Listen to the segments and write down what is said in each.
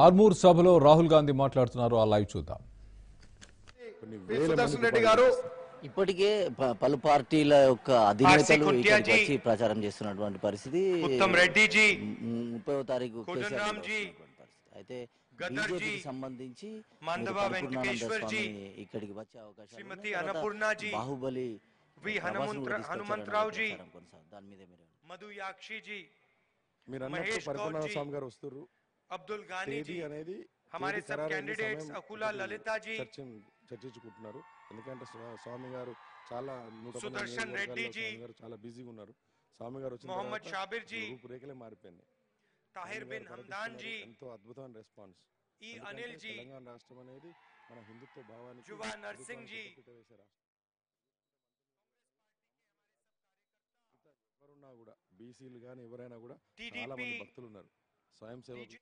ఆర్మూర్ సభలో రాహుల్ గాంధీ మాట్లాడుతున్నారు. ఆ లైవ్ చూద్దాం. సుదర్శన్ రెడ్డి గారు ఇప్పటికే పలు పార్టీల యొక్క అధినేతలు ఇక్కడికి వచ్చి ప్రచారం చేస్తున్నటువంటి పరిస్థితి. ఉత్తమ్ రెడ్డి జీ 30వ తారీఖు అయితే బీజేపీకి సంబంధించి ఇక్కడికి వచ్చే అవకాశం. బాహుబలి హనుమంతరావు జీ, మధుయాక్షి జీ, మహేష్ స్వామి గారు వస్తారు. అబ్దుల్ గానీ జీ అనేది हमारे सब कैंडिडेट्स अकुला ललिता जी చర్చించుకుంటున్నారు. ఎందుకంటే స్వామి గారు చాలా సుదర్శన్ రెడ్డి జీ చాలా బిజీగా ఉన్నారు. స్వామి గారు వచ్చిన మొహమ్మద్ షాబిర్ జీ, రూపురేఖలే మారిపోయింది. తాహిర్ బిన్ హమ్దాన్ జీ, ఎంతో అద్భుతమైన రెస్పాన్స్. ఈ అనిల్ జీ, తెలంగాణ రాష్ట్రం అనేది మన హిందుత్వ భావానికి జువా నర్సింగ్ జీ, ఎవరున్నా కూడా బీసీలు గాని ఎవరైనా కూడా చాలా మంది భక్తులు ఉన్నారు. స్వయం సేవకులు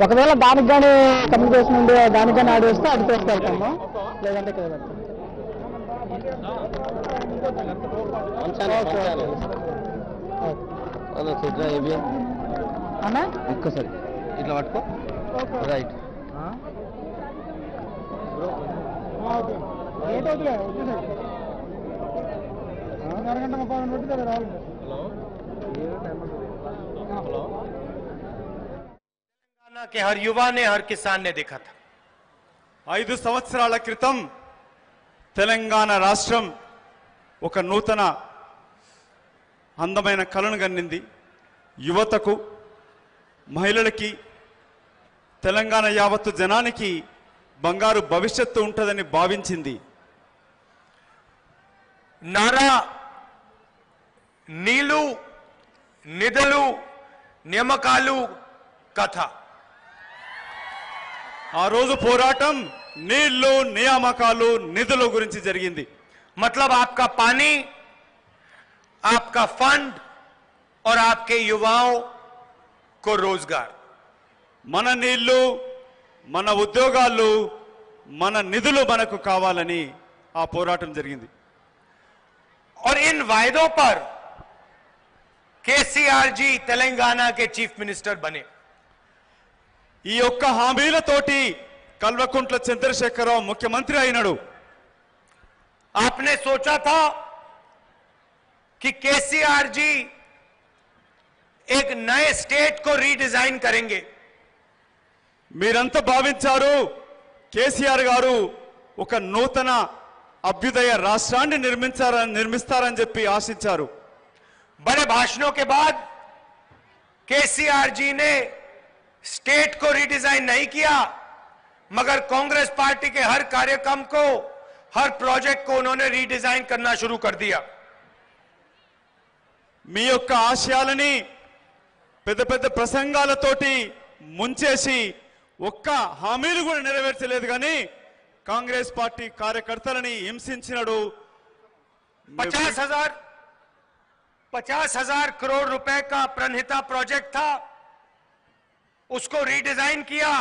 ఒకవేళ దానికి కానీ కమ్యూనికేషన్ ఉండి దానికి కానీ ఆడి వస్తే అది తీసుకెళ్తాము, లేదంటే ఇక్కడ అన్నా ఒక్కసారి ఇట్లా పట్టుకో. రైట్ అరగంట 30 నిమిషాలు రావాలి. के हर युवा ने हर किसान ने देखा था. 5 సంవత్సరాల క్రితం తెలంగాణ రాష్ట్రం ఒక నూతన అందమైన కలను కన్నింది. యువతకు, మహిళలకి, తెలంగాణ యావత్తు జనానికి బంగారు భవిష్యత్తు ఉంటుందని భావించింది. నారా నీలు నిధులు నియామకాలు కథ. ఆ రోజు పోరాటం నీళ్లు, నియామకాలు, నిధుల గురించి జరిగింది. मतलब आपका पानी, आपका फंड और आपके युवाओं को रोजगार. మన నీళ్లు, మన ఉద్యోగాలు, మన నిధులు మనకు కావాలని ఆ పోరాటం జరిగింది. और इन वायदों पर केसीआर जी तेलंगाना के चीफ मिनिस्टर बने. ఈ యొక్క హామీలతోటి కల్వకుంట్ల చంద్రశేఖరరావు ముఖ్యమంత్రి అయినాడు. आपने सोचा था कि केसीआर जी एक नए स्टेट को रीडिजाइन करेंगे. మీరంతా భావించారు కేసీఆర్ గారు ఒక నూతన అభ్యుదయ రాష్ట్రాన్ని నిర్మిస్తారని చెప్పి ఆశించారు. बड़े भाषणों के बाद केसीआर जी ने स्टेट को रीडिजाइन नहीं किया, मगर कांग्रेस पार्टी के हर कार्यक्रम को, हर प्रोजेक्ट को उन्होंने रीडिजाइन करना शुरू कर दिया. మీ యొక్క ఆశయాలని పెద్ద పెద్ద ప్రసంగాలతోటి ముంచేసి ఒక్క హామీలు కూడా నెరవేర్చలేదు. కానీ కాంగ్రెస్ పార్టీ కార్యకర్తలని హింసించినాడు. 50,000 करोड़ रुपए का प्रणहिता प्रोजेक्ट था, उसको रीडिजाइन किया,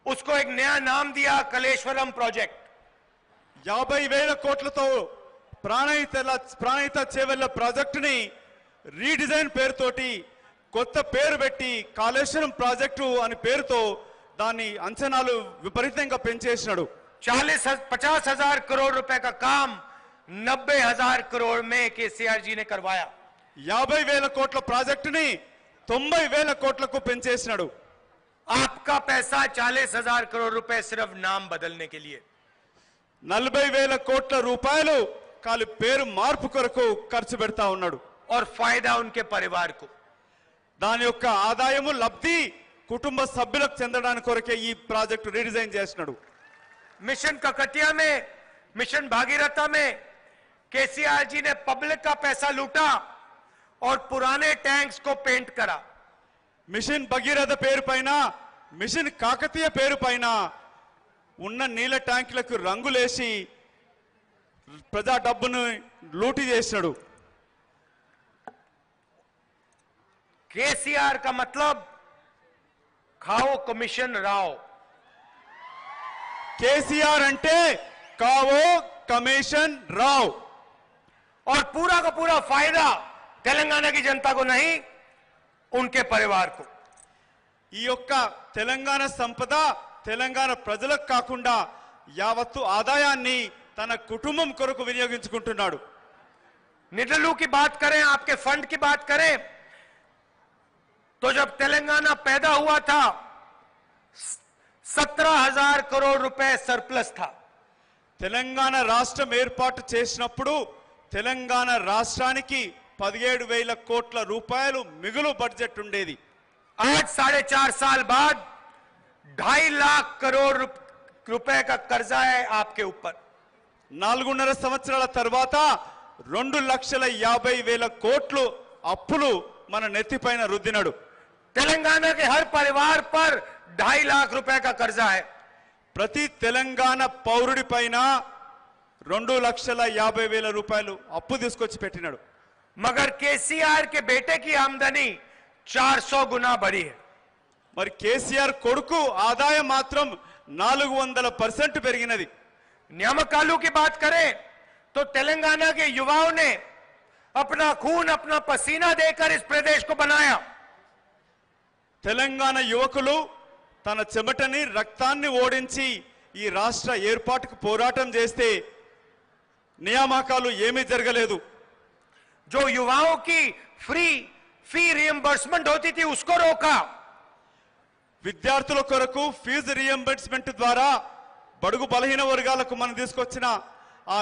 उसको एक नया नाम दिया कलेश्वरम प्रोजेक्ट. 50,000 కోట్లతో ప్రాణహిత చేవెళ్ల ప్రాజెక్టుని రీడిజైన్ పేరుతోటి కొత్త పేరు పెట్టి కాళేశ్వరం ప్రాజెక్టు అని పేరుతో దాన్ని అంచనాలు విపరీతంగా పెంచేసినాడు. 50,000 करोड़ रुपए का काम 90,000 करोड़ में केसीआर जी ने करवाया. 50,000 కోట్ల ప్రాజెక్టుని 90,000 కోట్లకు పెంచేసినాడు. आपका पैसा 40,000 करोड़ रुपए सिर्फ नाम बदलने के लिए. 40,000 కోట్ల రూపాయలు కాలి పేరు మార్పు కొరకు ఖర్చు పెడతా ఉన్నాడు. और फायदा उनके परिवार को. దాని యొక్క ఆదాయము లబ్ధి కుటుంబ సభ్యులకు చెందడానికి కొరకే ఈ ప్రాజెక్టు రీడిజైన్ చేసినాడు. मिशन ककतिया में, मिशन भागीरथा में केसीआर जी ने पब्लिक का पैसा लूटा और पुराने टैंक्स को पेंट करा. మిషన్ భగీరథ పేరు పైన, మిషన్ కాకతీయ పేరు పైన ఉన్న నీళ్ళ ట్యాంకులకు రంగులేసి ప్రజా డబ్బును లూటీ చేసినాడు. केसीआर का मतलब खाओ कमीशन राव. కేసీఆర్ అంటే కావో కమిషన్ రావ్. और पूरा का पूरा फायदा तेलंगाना की जनता को नहीं, उनके परिवार को। ఈ యొక్క తెలంగాణ సంపద తెలంగాణ ప్రజలకు కాకుండా యావత్తు ఆదాయాన్ని తన కుటుంబం కొరకు వినియోగించుకుంటున్నాడు। निडलू की बात करें, आपके फंड की बात करें, तो जब तेलंगाना पैदा हुआ था 17,000 करोड़ रुपए सरप्लस था। తెలంగాణ రాష్ట్రం ఏర్పాటు చేసినప్పుడు తెలంగాణ రాష్ట్రానికి 17,000 కోట్ల రూపాయలు మిగులు బడ్జెట్ ఉండేది। आज 4.5 साल बाद 2.5 लाख करोड़ रुपए का कर्जा है आपके ऊपर। 4.5 సంవత్సరాల తర్వాత 2,50,000 కోట్లు అప్పులు మన నెత్తిపైన రుద్దినాడు। तेलंगाना के हर परिवार पर 2.5 लाख रुपए का कर्जा है। ప్రతి తెలంగాణ పౌరుడి పైన 2,50,000 రూపాయలు అప్పు తీసుకొచ్చి పెట్టినాడు। मगर केसीआर के बेटे की आमदनी 400 गुना बढ़ी है। మరి కేసీఆర్ కొడుకు ఆదాయం మాత్రం 400% పెరిగినది। न्यामकालू की बात करें तो तेलंगाना के युवाओं ने अपना खून अपना पसीना देकर इस प्रदेश को बनाया। తెలంగాణ యువకులు తన చెమటని రక్తాన్ని ఓడించి ఈ రాష్ట్ర ఏర్పాటుకు పోరాటం చేస్తే నియామకాలు ఏమీ జరగలేదు। जो युवाओं की फी रिएंबर्समेंट होती थी उसको रोका। విద్యార్థుల కొరకు ఫీజు రియంబర్స్మెంట్ ద్వారా బడుగు బలహీన వర్గాలకు మనం తీసుకొచ్చిన ఆ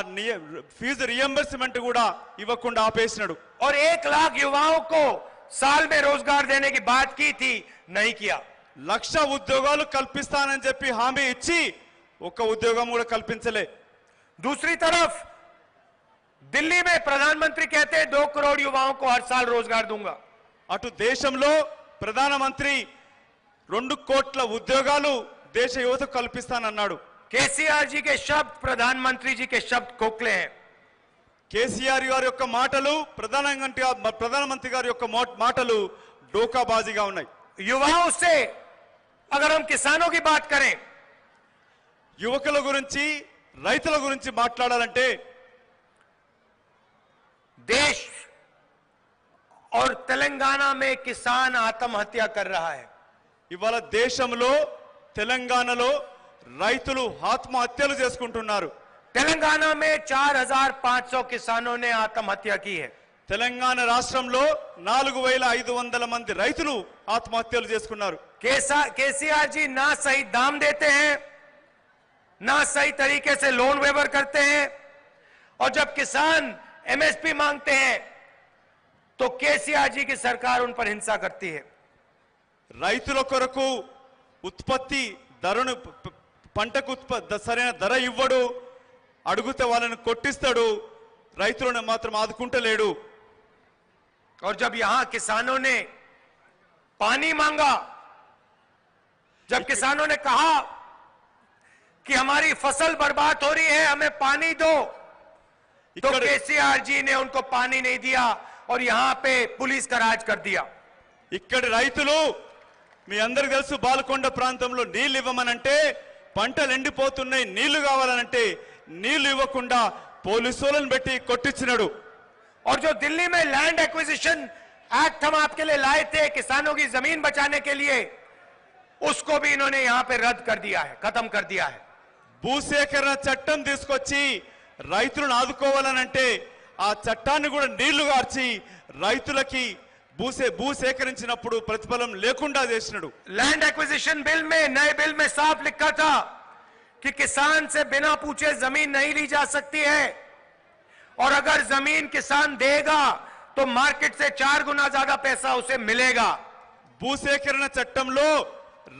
ఫీజు రియంబర్స్మెంట్ కూడా ఇవ్వకుండా ఆపేసినాడు। और 1 लाख युवाओं को साल में रोजगार देने की बात की थी, नहीं किया। 1,00,000 ఉద్యోగాలు కల్పిస్తానని చెప్పి హామీ ఇచ్చి ఒక్క ఉద్యోగం కూడా కల్పించలే। दूसरी तरफ दिल्ली में प्रधानमंत्री कहते हैं 2 करोड़ युवाओं को हर साल रोजगार दूंगा। అటు దేశంలో ప్రధానమంత్రి 2 కోట్ల ఉద్యోగాలు దేశ యువతకు కల్పిస్తానన్నాడు। केसीआर जी के शब्द प्रधानमंत्री जी के शब्द खोखले हैं। కేసీఆర్ గారి యొక్క మాటలు ప్రధానమంత్రి గారి యొక్క మాటలు డోకాబాజీగా ఉన్నాయి। युवाओं से अगर हम किसानों की बात करें, యువకుల గురించి రైతుల గురించి మాట్లాడాలంటే देश और तेलंगाना में किसान आत्महत्या कर रहा है। ఇవాళ దేశంలో తెలంగాణలో రైతులు ఆత్మహత్యలు చేసుకుంటున్నారు। तेलंगाना में 4,500 किसानों ने आत्महत्या की है। తెలంగాణ రాష్ట్రంలో 4,500 మంది రైతులు ఆత్మహత్యలు చేసుకున్నారు। केसीआर जी ना सही दाम देते हैं, ना सही तरीके से लोन वेवर करते हैं, और जब किसान एमएसपी मांगते हैं तो केसीआर जी की सरकार उन पर हिंसा करती है। రైతుల కొరకు ఉత్పత్తి ధరను పంటకు సరైన ధర ఇవ్వడు, అడుగుతే వాళ్ళని కొట్టిస్తాడు, రైతులను మాత్రం ఆదుకుంటలేడు। और जब यहां किसानों ने पानी मांगा, जब किसानों ने कहा कि हमारी फसल बर्बाद हो रही है, हमें पानी दो, तो केसीआर जी ने उनको पानी नहीं दिया और यहां पे पुलिस का राज कर दिया। ఇక్కడి రైతులు మీ అందరికీ తెలుసు, బాలకొండ ప్రాంతంలో నీళ్లు ఇవ్వమనంటే పంటలు ఎండిపోతున్నాయి, నీళ్లు కావాలనంటే నీళ్లు ఇవ్వకుండా పోలీసులను పెట్టి కొట్టించినాడు। और जो दिल्ली में लैंड एक्विजिशन एक्ट हम आपके लिए लाए थे किसानों की जमीन बचाने के लिए, उसको भी इन्होंने यहां पे रद्द कर दिया है, खत्म कर दिया है। భూసేకరణ చట్టం తీసుకొచ్చి రైతులను ఆదుకోవాలనంటే ఆ చట్టాన్ని కూడా నీళ్లు గార్చి రైతులకి భూసేకరించినప్పుడు ప్రతిఫలం లేకుండా చేసినాడు। लैंड एक्विजिशन बिल में, नए बिल में साफ लिखा था कि किसान से बिना पूछे जमीन नहीं ली जा सकती है, और अगर जमीन किसान देगा तो मार्केट से 4 गुना ज्यादा पैसा उसे मिलेगा। భూసేకరణ చట్టంలో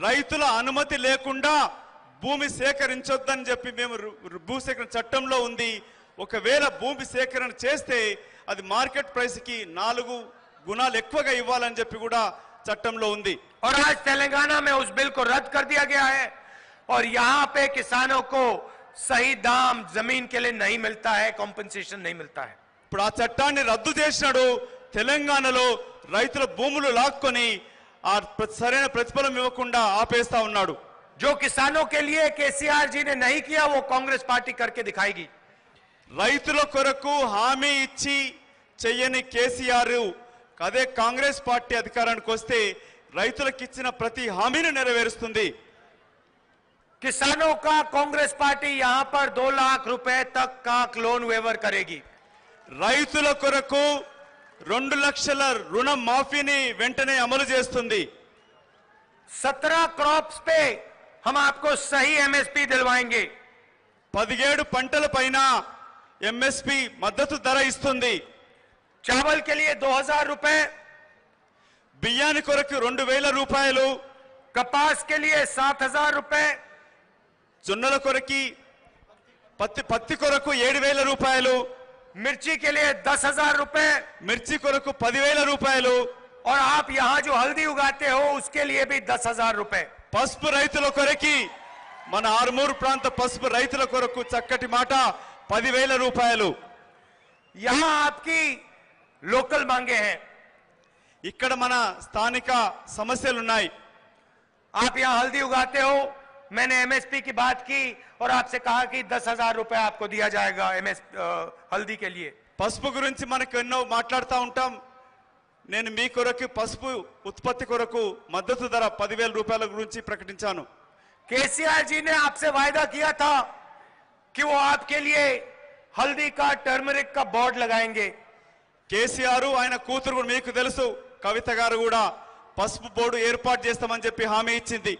రైతుల అనుమతి లేకుండా భూమి సేకరించొద్దని చెప్పి మేము భూసేకరణ చట్టంలో ఉంది। ఒకవేళ భూమి సేకరణ చేస్తే అది మార్కెట్ ప్రైస్ కి 4 గుణాలు ఎక్కువగా ఇవ్వాలని చెప్పి కూడా చట్టంలో ఉంది। और आज तेलंगाना में उस बिल को रद्द कर दिया गया है, और यहां पे किसानों को सही दाम जमीन के लिए नहीं मिलता है, कॉम्पेंसेशन नहीं मिलता है। ఇప్పుడు ఆ చట్టాన్ని రద్దు చేసినాడు। తెలంగాణలో రైతుల భూములు లాక్కొని ఆ సరైన ప్రతిఫలం ఇవ్వకుండా ఆపేస్తా ఉన్నాడు। जो किसानों के लिए केसीआर जी ने नहीं किया, वो कांग्रेस पार्टी करके दिखाएगी। రైతుల కొరకు హామీ ఇచ్చి చెయ్యని కేసీఆర్ అదే కాంగ్రెస్ పార్టీ అధికారానికి వస్తే రైతులకు ఇచ్చిన ప్రతి హామీని నెరవేరుస్తుంది. किसानों का कांग्रेस पार्टी यहां पर 2 लाख रुपए तक का लोन वेवर करेगी. రైతుల కొరకు 2 లక్షల రుణ మాఫీని వెంటనే అమలు చేస్తుంది. 17 क्रॉप्स पे हम आपको सही एमएसपी दिलवाएंगे. 17 పంటల పైన ఎంఎస్పి మద్దతు ధర ఇస్తుంది. चावल के लिए 2000 रुपए, బియ్యాని కొరకు 2000 రూపాయలు, कपास के लिए 7000 रुपए, జొన్నల కొరకి పత్తి కొరకు 7000 రూపాయలు, मिर्ची के लिए 10,000 रुपए, మిర్చి కొరకు 10,000 రూపాయలు, और आप यहां जो हल्दी उगाते हो उसके लिए भी 10,000 रुपए. పసుపు రైతుల కొరకి మన ఆర్మూర్ ప్రాంత పసుపు రైతుల కొరకు చక్కటి మాట 10,000 రూపాయలు. यहां आपकी लोकल मांगे हैं. ఇక్కడ మన స్థానిక సమస్యలు ఉన్నాయి. आप यहां हल्दी उगाते हो, मैंने एमएसपी की बात की और आपसे कहा कि 10,000 रुपए आपको दिया जाएगा हल्दी के लिए. పసుపు గురించి మనకు ఎన్నో మాట్లాడుతూ ఉంటాం. నేను మీ కొరకు పసుపు ఉత్పత్తి కొరకు మద్దతు ధర 10,000 రూపాయల గురించి ప్రకటించాను. केसीआर जी ने आपसे वायदा किया था कि वो आपके लिए हल्दी का टर्मरिक का बोर्ड लगाएंगे. కేసీఆర్ ఆయన కూతురు కూడా మీకు తెలుసు కవిత గారు కూడా పసుపు బోర్డు ఏర్పాటు చేస్తామని చెప్పి హామీ ఇచ్చింది.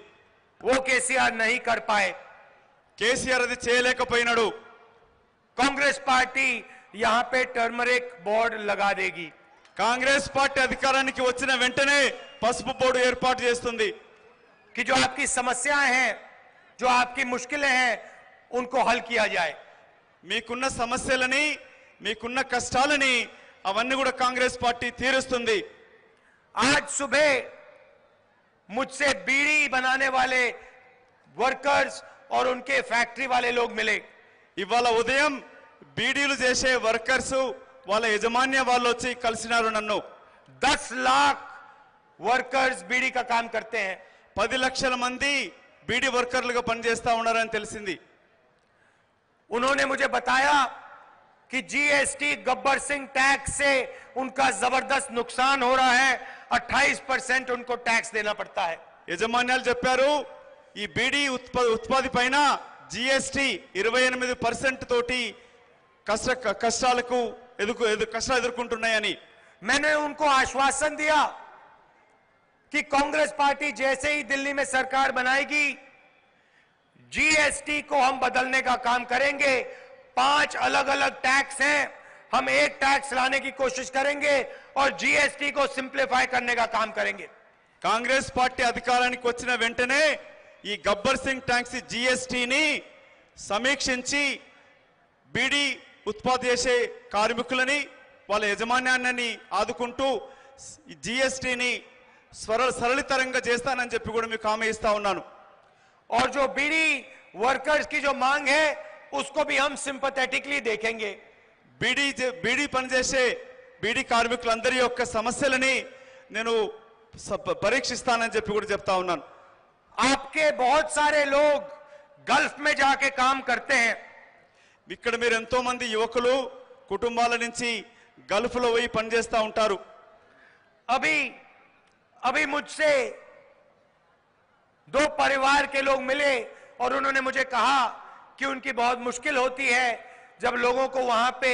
वो केसीआर नहीं कर पाए. కేసీఆర్ అది చేయలేకపోయినాడు. कांग्रेस पार्टी यहां पे टर्मरिक बोर्ड लगा देगी. కాంగ్రెస్ పార్టీ అధికారానికి వచ్చిన వెంటనే పసుపు బోర్డు ఏర్పాటు చేస్తుంది. कि जो आपकी समस्याएं हैं, जो आपकी मुश्किलें हैं, उनको हल किया जाए. మీకున్న సమస్యలని మీకున్న కష్టాలని అవన్నీ కూడా కాంగ్రెస్ పార్టీ తీరుస్తుంది. आज सुबह मुझसे बीड़ी बनाने वाले वर्कर्स और उनके फैक्ट्री वाले लोग मिले. ఇవాళ ఉదయం బీడీలు చేసే వర్కర్స్ వాళ్ళ యజమాన్య వాళ్ళు వచ్చి కలిసినారు నన్ను. 10 लाख वर्कर्स बीड़ी का काम करते हैं. 10 లక్షల మంది బీడీ వర్కర్లుగా పనిచేస్తా ఉన్నారని తెలిసింది. उन्होंने मुझे बताया कि जीएसटी गब्बर सिंह टैक्स से उनका जबरदस्त नुकसान हो रहा है. 28% उनको टैक्स देना पड़ता है. యజమాన్యాలు చెప్పారు ఈ బీడీ ఉత్పత్తి పైన జిఎస్టి 28% తోటి కష్టాలు ఎదుర్కొంటున్నాయని. मैंने उनको आश्वासन दिया कि कांग्रेस पार्टी जैसे ही दिल्ली में सरकार बनाएगी जीएसटी को हम बदलने का काम करेंगे. 5 अलग अलग टैक्स हैं, हम एक टैक्स लाने की कोशिश करेंगे और जीएसटी को सिंप्लीफाई करने का काम करेंगे. కాంగ్రెస్ పార్టీ అధికారానికి వచ్చిన వెంటనే ఈ గబ్బర్ సింగ్ ట్యాక్స్ జిఎస్టిని సమీక్షించి బీడీ ఉత్పత్తి చేసే కార్మికులని వాళ్ళ యజమాన్యాన్ని ఆదుకుంటూ జిఎస్టిని సరళతరంగా చేస్తానని చెప్పి కూడా మీకు హామీ ఇస్తా ఉన్నాను. और जो बीड़ी वर्कर्स की जो मांग है उसको भी हम सिंपैथेटिकली देखेंगे. బీడీ పనిచేసే బీడీ కార్మికులందరి యొక్క సమస్యలని నేను పరీక్షిస్తానని చెప్పి కూడా చెప్తా ఉన్నాను. आपके बहुत सारे लोग गल्फ में जाके काम करते हैं. ఇక్కడ మీరు ఎంతో మంది యువకులు కుటుంబాల నుంచి గల్ఫ్ లో పోయి పనిచేస్తా ఉంటారు. अभी मुझसे 2 परिवार के लोग मिले और उन्होंने मुझे कहा कि उनकी बहुत मुश्किल होती है जब लोगों को वहां पे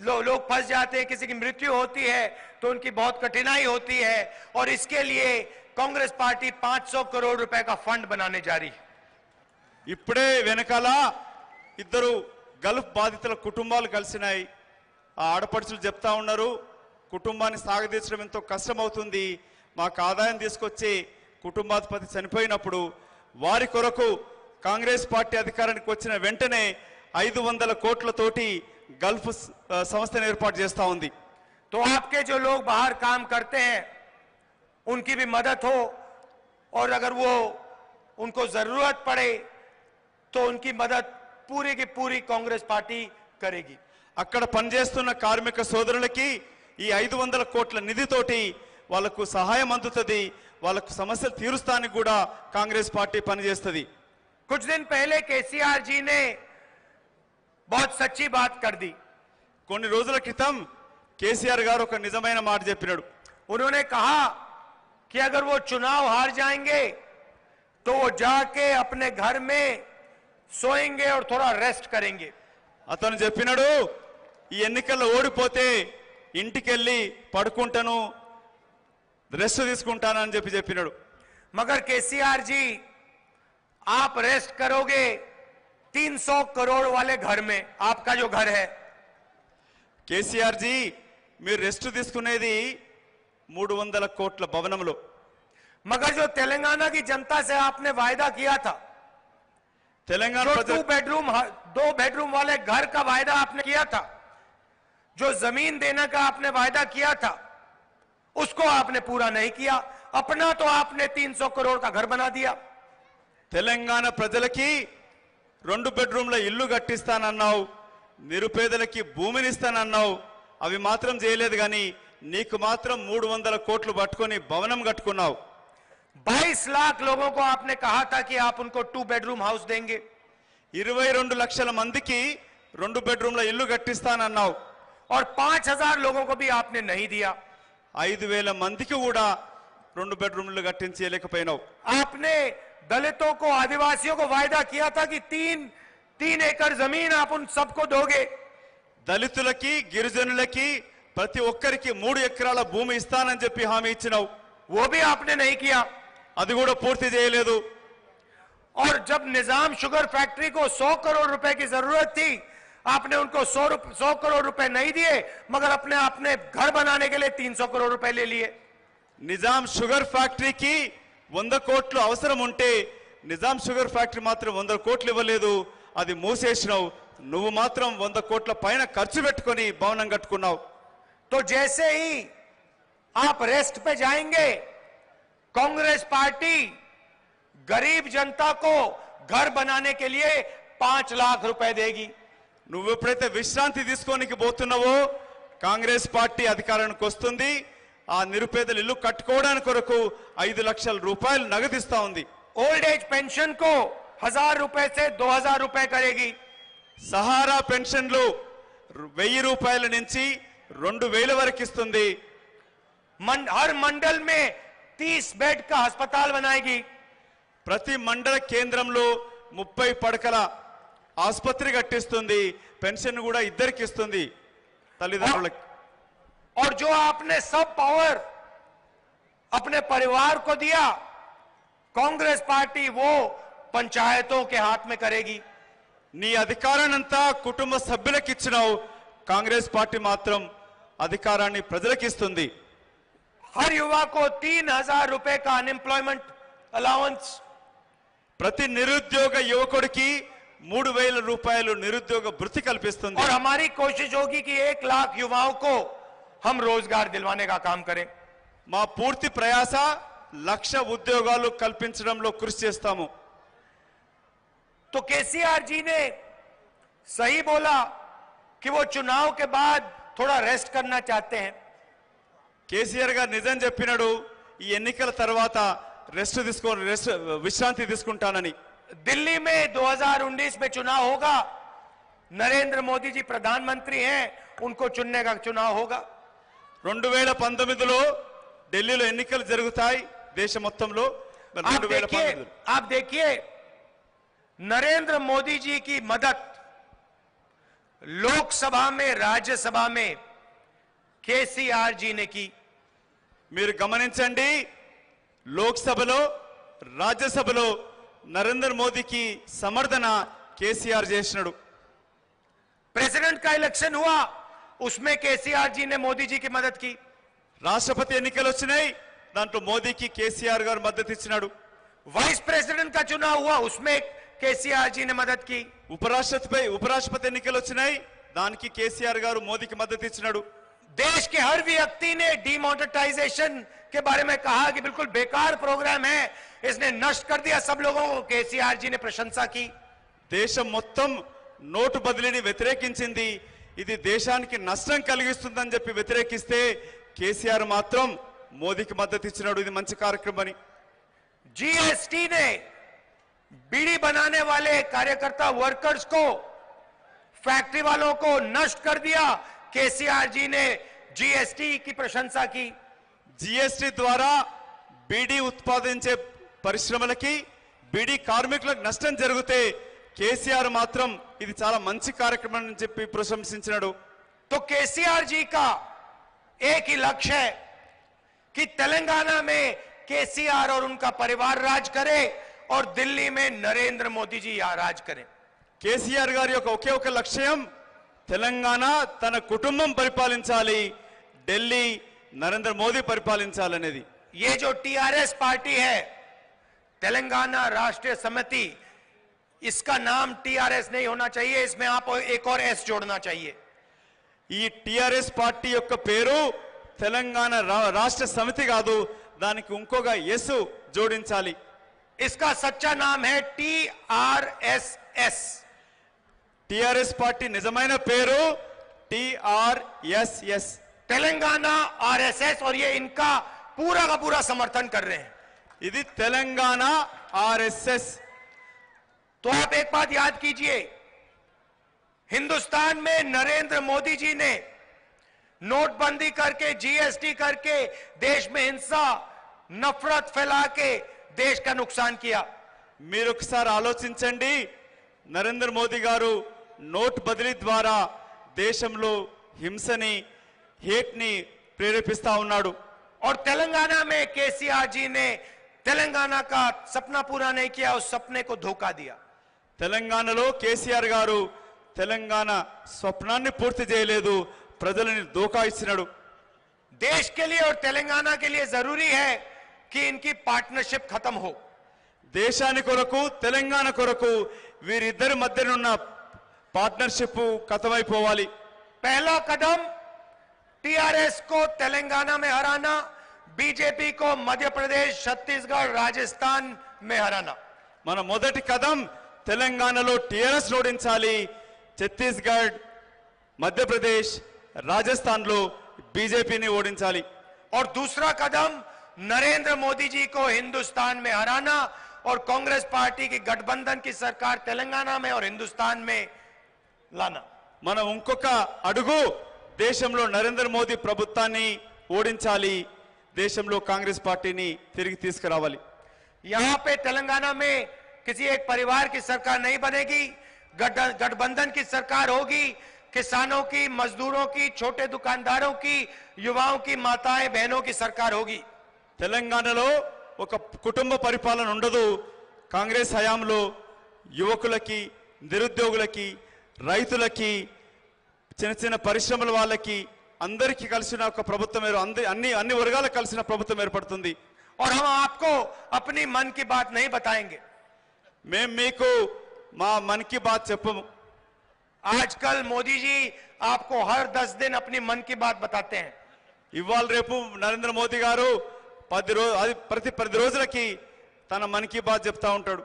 लोग फंस जाते हैं, किसी की मृत्यु होती है तो उनकी बहुत कठिनाई होती है और इसके लिए कांग्रेस पार्टी 500 करोड़ रुपए का फंड बनाने जा रही है. ఇప్పుడే వెనకాల ఇద్దరు గల్ఫ్ బాధితుల కుటుంబాలు కలిసినాయి. ఆ ఆడపడుచులు చెప్తా ఉన్నారు కుటుంబాన్ని సాగదీర్చడం ఎంతో కష్టమవుతుంది, మాకు ఆదాయం తీసుకొచ్చి కుటుంబాధిపతి చనిపోయినప్పుడు వారి కొరకు కాంగ్రెస్ పార్టీ అధికారానికి వచ్చిన వెంటనే 500 కోట్లతోటి గల్ఫ్ సంస్థను ఏర్పాటు చేస్తా ఉంది. तो आपके जो लोग बाहर काम करते हैं उनकी भी मदद हो और अगर वो उनको जरूरत पड़े तो उनकी मदद पूरी की पूरी कांग्रेस पार्टी करेगी. అక్కడ పనిచేస్తున్న కార్మిక సోదరులకి ఈ 500 కోట్ల నిధితోటి వాళ్ళకు సహాయం అందుతుంది, వాళ్ళకు సమస్యలు తీరుస్తానికి కూడా కాంగ్రెస్ పార్టీ పనిచేస్తుంది. कुछ दिन पहले केसीआर जी ने बहुत सच्ची बात कर दी. కొన్ని రోజుల క్రితం కేసీఆర్ గారు ఒక నిజమైన మాట చెప్పినాడు. उन्होंने कहा कि अगर वो चुनाव हार जाएंगे तो वो जाके अपने घर में सोएंगे और थोड़ा रेस्ट करेंगे. అతను చెప్పినాడు ఈ ఎన్నికల్లో ఓడిపోతే ఇంటికెళ్ళి పడుకుంటాను రెస్ట్ తీసుకుంటానని చెప్పినాడు. मगर केसीआर जी आप रेस्ट करोगे 300 करोड़ वाले घर में, आपका जो घर है. కేసీఆర్ జీ మీరు రెస్ట్ తీసుకునేది 300 కోట్ల భవనంలో. मगर जो तेलंगाना की जनता से आपने वायदा किया था, తెలంగాణ जो ప్రజలు 2 बेडरूम वाले घर का वायदा आपने किया था, जो जमीन देने का आपने वायदा किया था, उसको आपने पूरा नहीं किया. अपना तो आपने 300 करोड़ का घर बना दिया. తెలంగాణ ప్రజలకి 2 బెడ్రూమ్ల ఇల్లు కట్టిస్తానన్నావు, నిరుపేదలకి భూమిని ఇస్తానన్నావు, అవి మాత్రం చేయలేదు. కానీ నీకు మాత్రం 300 కోట్లు పట్టుకొని భవనం కట్టుకున్నావు. 22 लाख लोगों को आपने कहा था कि आप उनको 2 बेडरूम हाउस देंगे. 22 లక్షల మందికి 2 బెడ్రూమ్ల ఇల్లు కట్టిస్తానన్నావు. और 5000 लोगों को भी आपने नहीं दिया. 5000 మందికి కూడా 2 బెడ్రూమ్లు కట్టించలేకపోయినావు. आपने दलितों को, आदिवासियों को वायदा किया था कि 3 एकड़ जमीन आप उन सबको दोगे. దళితులకి గిరిజనులకి ప్రతి ఒక్కరికి 3 ఎకరాల భూమి ఇస్తానని చెప్పి హామీ ఇచ్చినావు. वो भी आपने नहीं किया. అది కూడా పూర్తి చేయలేదు. और जब निजाम शुगर फैक्ट्री को 100 करोड़ रुपए की जरूरत थी, आपने उनको 100 करोड़ रुपए नहीं दिए, मगर अपने घर बनाने के लिए 300 करोड़ रुपए ले लिए. నిజాం షుగర్ ఫ్యాక్టరీకి 100 కోట్లు అవసరం ఉంటే నిజాం షుగర్ ఫ్యాక్టరీ మాత్రం 100 కోట్లు ఇవ్వలేదు. అది మూసేసినావు. నువ్వు మాత్రం 100 కోట్ల పైన ఖర్చు పెట్టుకొని భవనం కట్టుకున్నావు. तो जैसे ही आप रेस्ट पे जाएंगे, कांग्रेस पार्टी गरीब जनता को घर बनाने के लिए 5 लाख रुपए देगी. నువ్వు ఎప్పుడైతే విశ్రాంతి తీసుకోనికి పోతున్నావో కాంగ్రెస్ పార్టీ అధికారానికి వస్తుంది. ఆ నిరుపేదల ఇల్లు కట్టుకోవడానికి కొరకు 5 లక్షల రూపాయలు నగదిస్తా ఉంది. ओल्ड एज पेंशन को 1000 रुपए से 2000 रुपए करेगी. సహారా పెన్షన్లు 1000 రూపాయల నుంచి 2000 వరకు ఇస్తుంది. हर मंडल में 30 बेड का अस्पताल बनाएगी. ప్రతి మండల కేంద్రంలో 30 పడకల ఆసుపత్రి కట్టిస్తుంది. పెన్షన్ కూడా ఇద్దరికి ఇస్తుంది తల్లిదండ్రులకి. और जो आपने सब पावर अपने परिवार को दिया, कांग्रेस पार्टी वो पंचायतों के हाथ में करेगी. నీ అధికారాన్నంతా కుటుంబ సభ్యులకు ఇచ్చినావు. కాంగ్రెస్ పార్టీ మాత్రం అధికారాన్ని ప్రజలకు ఇస్తుంది. हर युवा को 3000 रुपए का अनएम्प्लॉयमेंट अलाउंस. ప్రతి నిరుద్యోగ యువకుడికి 3000 రూపాయలు నిరుద్యోగ భృతి కల్పిస్తుంది. और हमारी कोशिश होगी कि 1 लाख युवाओं को हम रोजगार दिलवाने का काम करें. మా పూర్తి ప్రయాస 1,00,000 ఉద్యోగాలు కల్పించడంలో కృషి చేస్తాము. तो केसीआर जी ने सही बोला कि वो चुनाव के बाद थोड़ा रेस्ट करना चाहते हैं. కేసీఆర్ గారు నిజం చెప్పినాడు. ఈ ఎన్నికల తర్వాత విశ్రాంతి తీసుకుంటానని. दिल्ली में 2019 में चुनाव होगा. नरेंद्र मोदी जी प्रधानमंत्री हैं, उनको चुनने का चुनाव होगा. 2019లో ఢిల్లీలో ఎన్నికలు జరుగుతాయి దేశం మొత్తంలో. आप देखिए नरेंद्र मोदी जी की मदद लोकसभा में, राज्यसभा में केसीआर जी ने की. మీరు గమనించండి, లోక్సభలో రాజ్యసభలో నరేంద్ర మోదీకి సమర్థన కేసీఆర్ చేసినాడు. प्रेसिडेंट का इलेक्शन हुआ, उसमें केसीआर जी ने मोदी जी की मदद की. రాష్ట్రపతి ఎన్నికలు వచ్చినాయి, దాంట్లో మోదీకి కేసీఆర్ గారు మద్దతు ఇచ్చినాడు. वाइस प्रेसिडेंट का चुनाव हुआ, उसमें केसीआर जी ने मदद की. ఉపరాష్ట్రపతి ఎన్నికలు వచ్చినాయి, దానికి కేసీఆర్ గారు మోదీకి మద్దతు ఇచ్చినాడు. देश के हर व्यक्ति ने डीमोनेटाइजेशन के बारे में कहा कि बिल्कुल बेकार प्रोग्राम है, इसने नष्ट कर दिया. सब लोगों को केसीआर जी ने प्रशंसा की. దేశం మొత్తం నోటు బదిలీని వ్యతిరేకించింది. ఇది దేశానికి నష్టం కలిగిస్తుందని చెప్పి వ్యతిరేకిస్తే కేసీఆర్ మాత్రం మోదీకి మద్దతు ఇచ్చినాడు. ఇది మంచి కార్యక్రమం అని. जीएसटी ने बीड़ी बनाने वाले कार्यकर्ता वर्कर्स को, फैक्ट्री वालों को नष्ट कर दिया. केसीआर जी ने जीएसटी की प्रशंसा की। జీఎస్టీ ద్వారా బీడీ ఉత్పాదించే పరిశ్రమలకి బీడీ కార్మికులకు నష్టం జరిగితే కేసీఆర్ మాత్రం ఇది చాలా మంచి కార్యక్రమం అని చెప్పి ప్రశంసించాడు। तो केसीआर जी का एक ही लक्ष्य है कि तेलंगाना में केसीआर और उनका परिवार राज करे और दिल्ली में नरेंद्र मोदी जी यहाँ राज करें। కేసీఆర్ గారి యొక్క ఒకే ఒక లక్ష్యం తెలంగాణ తన కుటుంబం పరిపాలించాలి, ఢిల్లీ నరేంద్ర మోదీ పరిపాలించాలనేది। ये जो टीआरएस पार्टी है, तेलंगाना राष्ट्रीय समिति, इसका नाम टीआरएस नहीं होना चाहिए, इसमें आप एक और एस जोड़ना चाहिए। ఈ టిఆర్ఎస్ పార్టీ యొక్క పేరు తెలంగాణ రాష్ట్ర సమితి కాదు, దానికి ఇంకొక ఎస్ జోడించాలి। इसका सच्चा नाम है टीआरएसएस। టిఆర్ఎస్ పార్టీ నిజమైన పేరు టిఆర్ఎస్ఎస్, तेलंगाना आरएसएस, और ये इनका पूरा का पूरा समर्थन कर रहे हैं। ఇది తెలంగాణ ఆర్ఎస్ఎస్। तो आप एक बात याद कीजिए, हिंदुस्तान में नरेंद्र मोदी जी ने नोटबंदी करके, जीएसटी करके देश में हिंसा, नफरत फैला के देश का नुकसान किया। మీరు ఒకసారి ఆలోచించండి, నరేంద్ర మోదీ గారు నోట్ బదిలీ ద్వారా దేశంలో హింసని, హేట్ ని ప్రేరేపిస్తా ఉన్నాడు। और तेलंगाना में केसीआर जी ने तेलंगाना का सपना पूरा नहीं किया, उस सपने को धोखा दिया। తెలంగాణలో కేసీఆర్ గారు తెలంగాణ స్వప్నాన్ని పూర్తి చేయలేదు, ప్రజలని దోకా ఇచ్చినాడు। देश के लिए और तेलंगाना के लिए जरूरी है कि इनकी पार्टनरशिप खत्म हो। దేశాని కొరకు తెలంగాణ కొరకు వీరిద్దరి మధ్యనున్న పార్ట్నర్షిప్ ఖతమైపోవాలి। पहला कदम टीआरएस को तेलंगाना में हराना, बीजेपी को मध्य प्रदेश, छत्तीसगढ़, राजस्थान में हराना। మన మొదటి కదం తెలంగాణలో టిఆర్ఎస్ ఓడించాలి, ఛత్తీస్గఢ్, మధ్యప్రదేశ్, రాజస్థాన్లో బీజేపీని ఓడించాలి। और दूसरा कदम नरेंद्र मोदी जी को हिंदुस्तान में हराना और कांग्रेस पार्टी की गठबंधन की सरकार तेलंगाना में और हिंदुस्तान में लाना। మనం ఇంకొక అడుగు దేశంలో నరేంద్ర మోదీ ప్రభుత్వాన్ని ఓడించాలి, దేశంలో కాంగ్రెస్ పార్టీని తిరిగి తీసుకురావాలి। यहां पे तेलंगाना में किसी एक परिवार की सरकार नहीं बनेगी, गठबंधन की सरकार होगी। किसानों की, मजदूरों की, छोटे दुकानदारों की, युवाओं की, माताएं बहनों की सरकार होगी। తెలంగాణలో ఒక కుటుంబ పరిపాలన ఉండదు, కాంగ్రెస్ హయాంలో యువకులకి, నిరుద్యోగులకి, రైతులకి, చిన్న చిన్న పరిశ్రమల వాళ్ళకి అందరికీ కలిసిన ఒక ప్రభుత్వం అన్ని వర్గాలకు కలిసిన ప్రభుత్వం ఏర్పడుతుంది। और हम आपको अपनी मन की बात नहीं बताएंगे। మేము మీకు మా మన్ కీ బాత్ చెప్పము। आजकल मोदी जी आपको हर 10 दिन अपनी मन की बात बताते हैं। ఇవాళ రేపు నరేంద్ర మోదీ గారు ప్రతి 10 రోజులకి తన మన్ కీ బాత్ చెప్తా ఉంటాడు।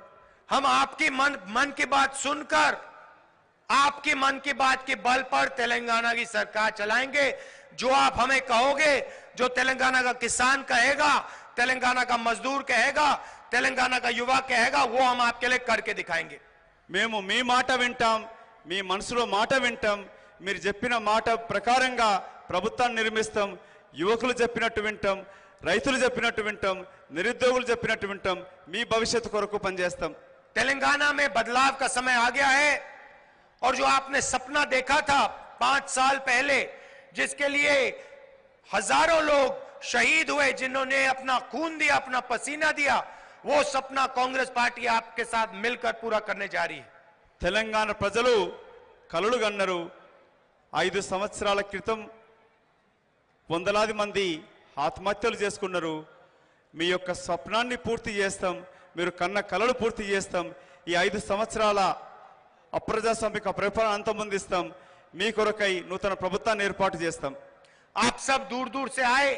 हम आपकी मन की बात सुनकर, आपकी मन की बात के बल पर तेलंगाना की सरकार चलाएंगे। जो आप हमें कहोगे, जो तेलंगाना का किसान कहेगा, तेलंगाना का मजदूर कहेगा, तेलंगाना का युवा कहेगा, वो हम आपके लिए करके दिखाएंगे। మేము మీ మాట వింటాం, మీ మనసులో మాట వింటాం, మీరు చెప్పిన మాట ప్రకారంగా ప్రభుత్వాన్ని నిర్మిస్తాం, యువకులు చెప్పినట్టు వింటాం, రైతులు చెప్పినట్టు వింటాం, నిరుద్యోగులు చెప్పినట్టు వింటాం, మీ భవిష్యత్తు కొరకు పనిచేస్తాం। तेलंगाना में बदलाव का समय आ गया है, और जो आपने सपना देखा था 5 साल पहले, जिसके लिए हजारों लोग शहीद हुए, जिन्होंने अपना खून दिया, अपना पसीना दिया, वो सपना कांग्रेस पार्टी आपके साथ मिलकर पूरा करने जा रही है। తెలంగాణ ప్రజలు కలలు గన్నరు। 5 సంవత్సరాల క్రితం వందలాది మంది ఆత్మహత్యలు చేసుకున్నారు। మీ యొక్క స్వప్నాన్ని పూర్తి చేస్తాం, మీరు కన్న కలలు పూర్తి చేస్తాం। ఈ 5 సంవత్సరాల అప్రజాస్వామిక పరిపాలన అంతమొందిస్తాం, మీ కొరకై నూతన ప్రభుత్వాన్ని ఏర్పాటు చేస్తాం। आप सब दूर दूर से आए,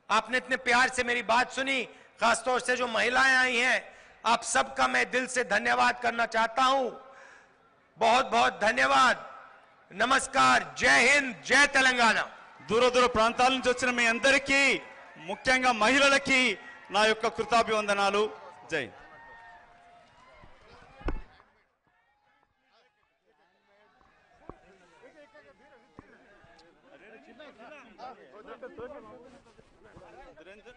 आपने इतने प्यार से मेरी बात सुनी, खासतौर से जो महिलाएं आई हैं, आप सबका मैं दिल से धन्यवाद करना चाहता हूं। बहुत बहुत धन्यवाद। नमस्कार, जय हिंद, जय तेलंगाना। దూర దూర ప్రాంతాల నుంచి వచ్చిన మీ అందరికీ, ముఖ్యంగా మహిళలకి నా యొక్క కృతజ్ఞతలు। జై హింద్। निरंजन